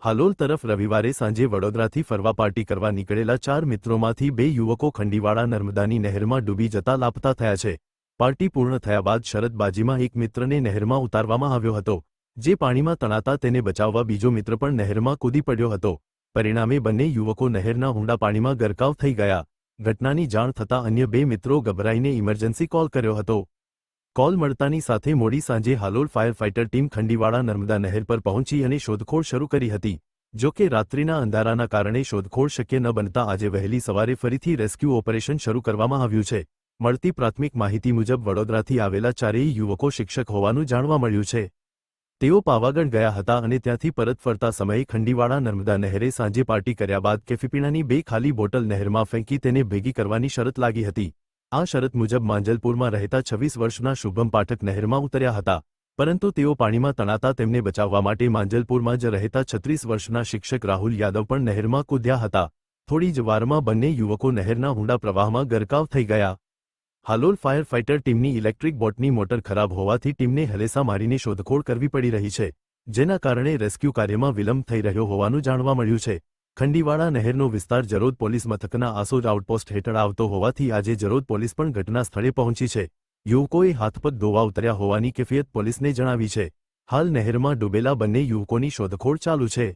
હાલોલ તરફ રવિવારે સાંજે વડોદરાથી ફરવા પાર્ટી કરવા નીકળેલા 4 મિત્રોમાંથી 2 યુવકો ખંડીવાડા નર્મદાની નહેરમાં ડૂબી જતા લાપતા થયા છે। પાર્ટી પૂર્ણ થયા બાદ શરતબાજીમાં એક મિત્રને નહેરમાં ઉતારવામાં આવ્યો હતો, જે પાણીમાં તણાતા તેને બચાવવા બીજો મિત્ર પણ નહેરમાં કૂદી પડ્યો હતો। પરિણામે બંને યુવકો નહેરના ઊંડા પાણીમાં ગરકાવ થઈ ગયા। ઘટનાની જાણ થતાં અન્ય 2 મિત્રો ગભરાઈને ઇમરજન્સી કોલ કર્યો હતો। કોલ મળતાની સાથે મોડી સાંજે Halol fire fighter team Khandiwada Narmada નહેર પર પહોંચી અને શોધખોળ શરૂ કરી હતી। જો કે રાત્રિના અંધારાના કારણે શોધખોળ શક્ય ન બનતા આજે વહેલી સવારે ફરીથી રેસ્ક્યુ ઓપરેશન શરૂ કરવામાં આવ્યું છે। મળતી પ્રાથમિક માહિતી મુજબ વડોદરાથી આવેલા ચારેય યુવકો શિક્ષક હોવાનું જાણવા મળ્યું છે। તેઓ પાવાગઢ ગયા હતા અને ત્યાંથી પરત ફરતા સમયે ખંડીવાડા નર્મદા નહેરે સાંજે પાર્ટી કર્યા બાદ કેફી પીણાની 2 ખાલી બોટલ નહેરમાં ફેંકી તેને ભેગી કરવાની શરત લાગી હતી। આ શરત મુજબ માંજલપુરમાં રહેતા 26 વર્ષના શુભમ પાઠક નહેરમાં ઉતર્યા હતા, પરંતુ તેઓ પાણીમાં તણાતા તેમને બચાવવા માટે માંજલપુરમાં જ રહેતા 36 વર્ષના શિક્ષક રાહુલ યાદવ પણ નહેરમાં કૂદ્યા હતા। થોડી જ વારમાં બંને યુવકો નહેરના ઊંડા પ્રવાહમાં ગરકાવ થઈ ગયા। હાલોલ ફાયર ફાઇટર ટીમની ઇલેક્ટ્રિક બોટની મોટર ખરાબ હોવાથી ટીમને હલેસા મારીને શોધખોળ કરવી પડી રહી છે, જેના કારણે રેસ્ક્યુ કાર્યમાં વિલંબ થઈ રહ્યો હોવાનું જાણવા મળ્યું છે। ખંડીવાડા નહેરનો વિસ્તાર જરોદ પોલીસ મથકના આસોજ આઉટપોસ્ટ હેઠળ આવતો હોવાથી આજે જરોદ પોલીસ પણ ઘટના સ્થળે પહોંચી છે। યુવકોએ હાથપગ ધોવા ઉતર્યા હોવાની કેફિયત પોલીસને જણાવી છે। હાલ નહેરમાં ડૂબેલા બંને યુવકોની શોધખોળ ચાલુ છે।